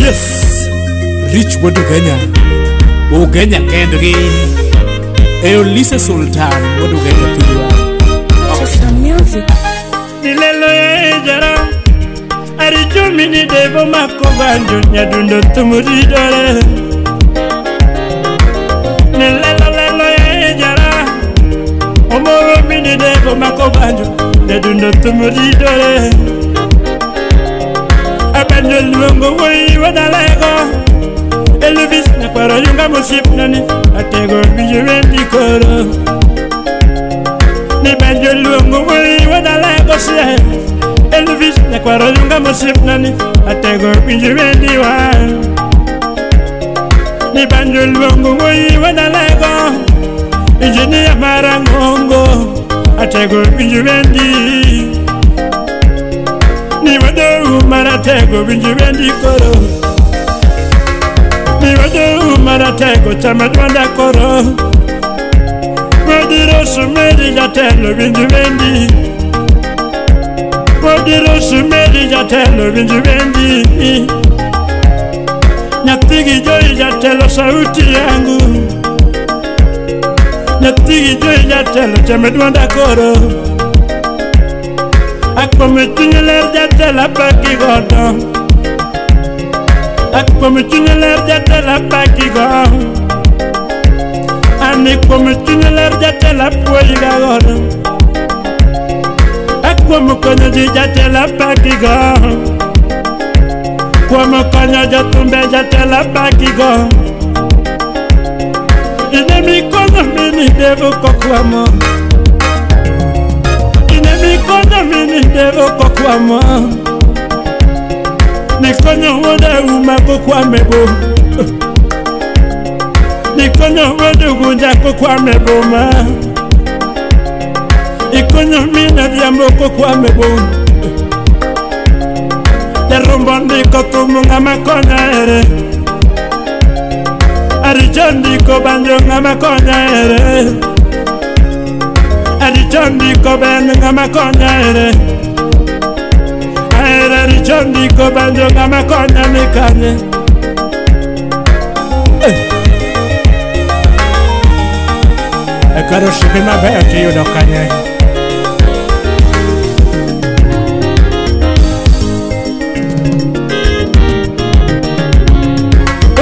Yes, Rich Waduganya, Ugenya Kendri, Eolisa Sultan, Waduganya Tuwa. Just some music. Nilelo ya ejara, Arijo mini devo makobanjo, Nyadundo tumuri dole. Nilelo ya ejara, Omoro mini devo makobanjo, Nyadundo tumuri dole. Abanjo luongo woi wadalego, Elvis na kwaro yunga musip nani, Atego bijuwendi koro. Ni banjo luongo woi wadalego siya, Elvis na kwaro yunga musip nani, Atego bijuwendi wa. Ni banjo luongo woi wadalego, Engineer Marangongo, Atego bijuwendi. Ni wado maratego bijuwendi koro. Ni wado maratego chamadwanda koro. Wadiro sumeri jatelo bijuwendi. Wadiro sumeri jatelo bijuwendi. Nyatigi joy jatelo sauti yangu. Nyatigi joy jatelo chamadwanda koro. Akome tunyeler jatela baki godo. Akome tunyeler jatela baki godo. Ani kome tunyeler jatela poiga godo. Akome konyo di jatela baki godo. Kome konyo jatumbe jatela baki godo. Inemi konyo mini devo kokwamo. Nikonya mini devo kwa mwa. Nikonya wode uma kwa mebo. Nikonya wode gunja kwa mebo ma. Nikonya mina diambo kwa mebo. Derumbondi kotumunga makonya ere. Arijondi ko banjo ngamakonya ere. Arijondi ko ben ngamakonya ere. Arijondi ko banjo ngamakonya mikanye. Ekaro shibima beki yudokanye.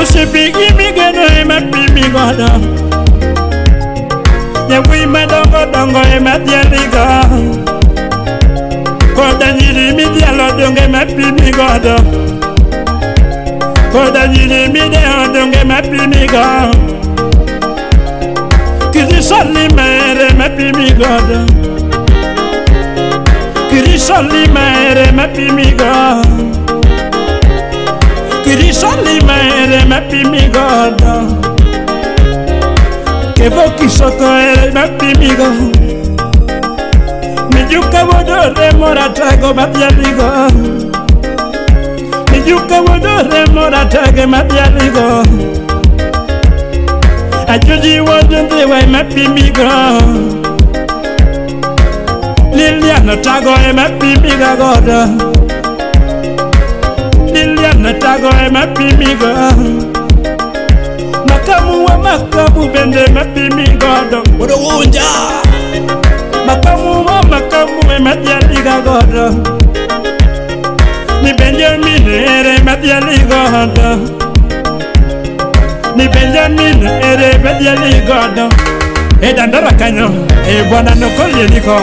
Ushibigi migeno ema pimi godo. Nyabui madongo dongo emadialigo. Koda nyiri midialo donge mapimi godo. Koda nyiri midialo donge mapimi godo. Kirisoli maere mapimi godo. Kirisoli maere mapimi godo. Kirisoli maere mapimi godo. Kevo kisoko ere mapimigo. Mijuka wodore moratago mapialigo. Mijuka wodore moratage mapialigo. Ajuji wodonde wa mapimigo. Liliana tago e mapimiga godo. Liliana tago e mapimigo. Makamu wa makamu bende mapimi godo. Wodo wunja. Makamu wa makamu emadialiga godo. Ni Benjamin ere madialiga godo. Ni Benjamin ere madialiga godo. Dandara kanyo. Bwana nokoli liko.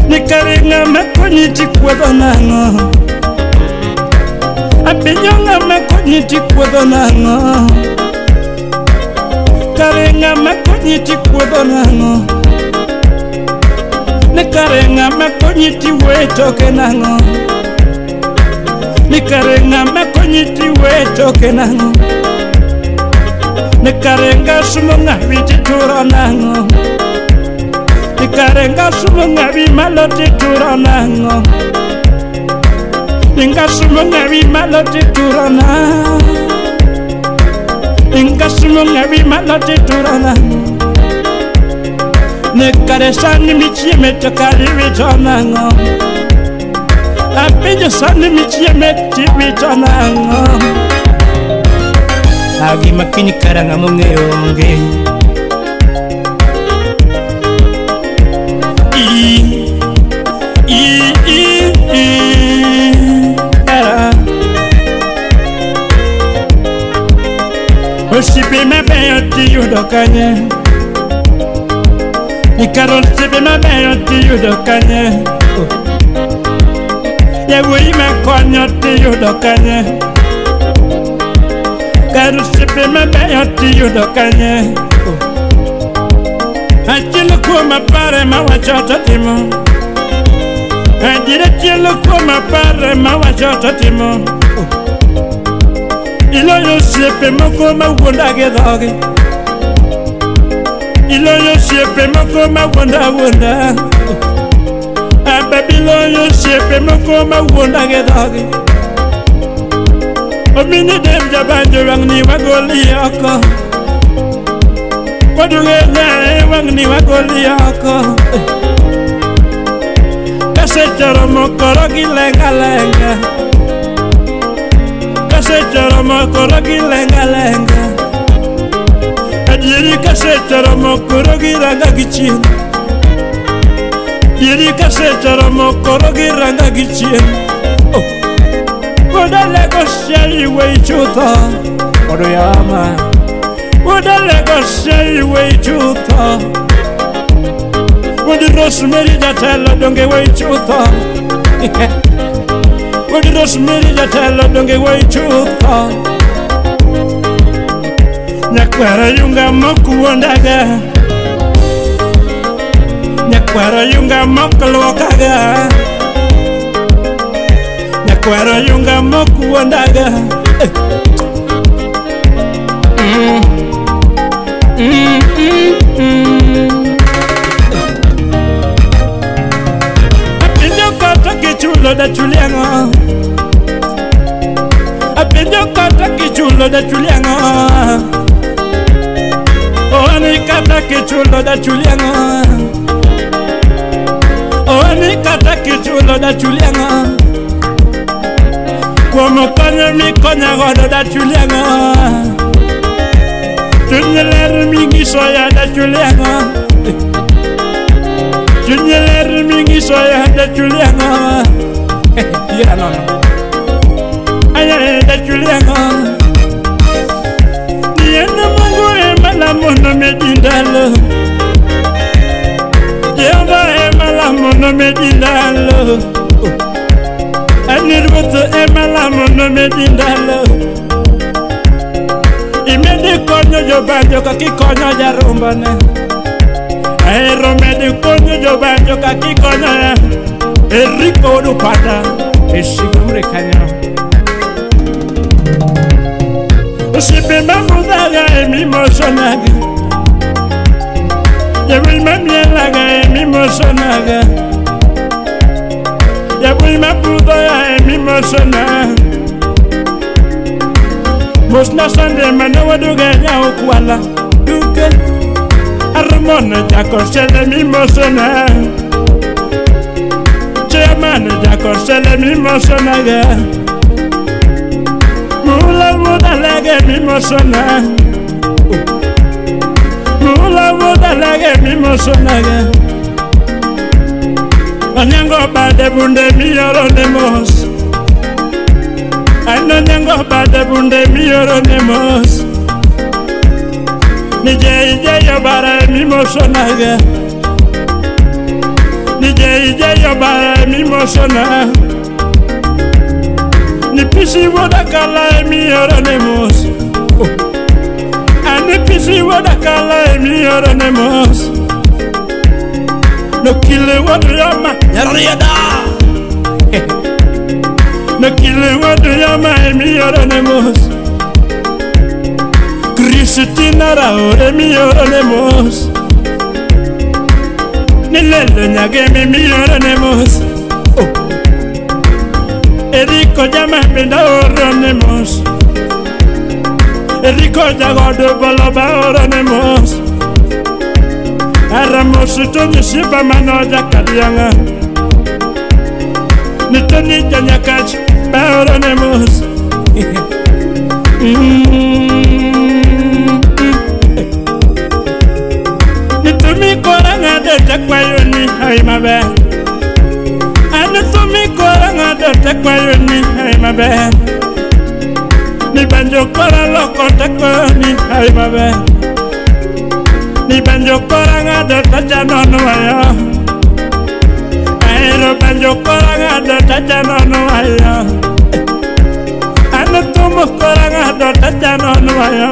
Nikaringa makonyiti kwado nango. Abinyonga makonyiti kwado nango. Karinga makonyiti kwado nango. Nikaringa makonyiti wetoke nango. Nikaringa makonyiti wetoke nango. Nikaringa sumunga vititura nango. Nikarenga sumunga bimaloti turanango. Ninga sumunga bimaloti turana. Ingasumo ngabi malati turana Ne karesani michie metokari vitonango Apijo sani michie meti vitonango Agi makini karanga munge onge Sipe ma bayoti yudokanye Ikarol sipe ma bayoti yudokanye Yewi ma konyoti yudokanye Karol sipe ma bayoti yudokanye Achilo kuma pare ma wachota timo Ajire chilo kuma pare ma wachota timo Ilo yo siepe moko ma wonda ge doge Ilo yo siepe moko ma wonda Ababilo yo siepe moko ma wonda ge doge Omini dem jabanjo wang ni wagoli yako Waduge nae wang ni wagoli yako Kase choro mokoro gilenga lenga Kasechara makorogi lenga lenga Adiri kasechara makorogi ranga gichin Diri kasechara makorogi ranga gichin Oh Woda lego shari way chuta Wodo yama Woda lego shari way chuta Wodi rosemary jatela donge way chuta Wodi rosemary jatela donge way chuta Nyakwara yunga moku wondaga Nyakwara yunga moku lokaga Nyakwara yunga moku wondaga Apinjo kata kichulo da chuliango Apinjo kata kichulo da chuliango Oani kata kichulo da chuliango Oani kata kichulo da chuliango Como konya mi konya godo da chuliango Chunyeler mingi soya da chuliango Chunyeler mingi soya da chuliango Tira nono Aya da chuliango Niena mungu emala mono medindalo Jehova emala mono medindalo Anirbuto emala mono medindalo Imedi konyo jobanjo kaki konyo jarumbane Aero medi konyo jobanjo kaki konyo ya Eriko dupada Eshigumre kanyo Sipe mamudaga emi mosonaga Yabui mamielaga emi mosonaga Yabui mabudoya emi mosonaga Mosna sande mane waduga nya ukwala Duke Armone jako sele mi mosona Chairman jako sele mi mosonaga Mula muda lege mi mosona Mula muda lege mi mosonaga Anyango bade bunde mi yoronemos Ano nyango bade bunde mi yoronemos Nije ije yobara mi mosonaga Nije ije yobara mi mosona Ni pisi woda kala mi yoronemos Ani pisi woda kala mi yoronemos No kile woda yama Yariada No kile woda yama mi yoronemos Cristina raore mi yoronemos Nilele nyage mi yoronemos Eriko llama penda oronemos Rico jagode baloba oranemos Aramos toni shiba manoja kadianga Nitoni janyakach ba oranemos Nitumi koranga de takwayoni ay mabe Anatumi koranga de takwayoni ay mabe Ni banjo kora loko takwayoni ay mabe Ni banjo koranga de tajanono ayo Aero banjo koranga de tajanono ayo Anatumu koranga de tajanono ayo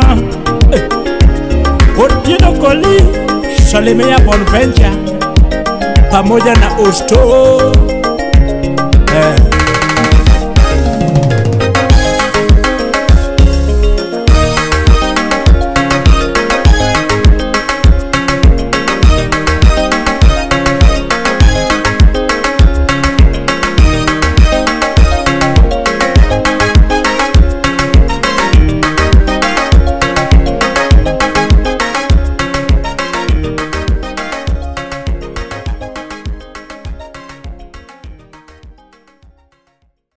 Otieno Koli Salimia Bonventure pamoja na Usto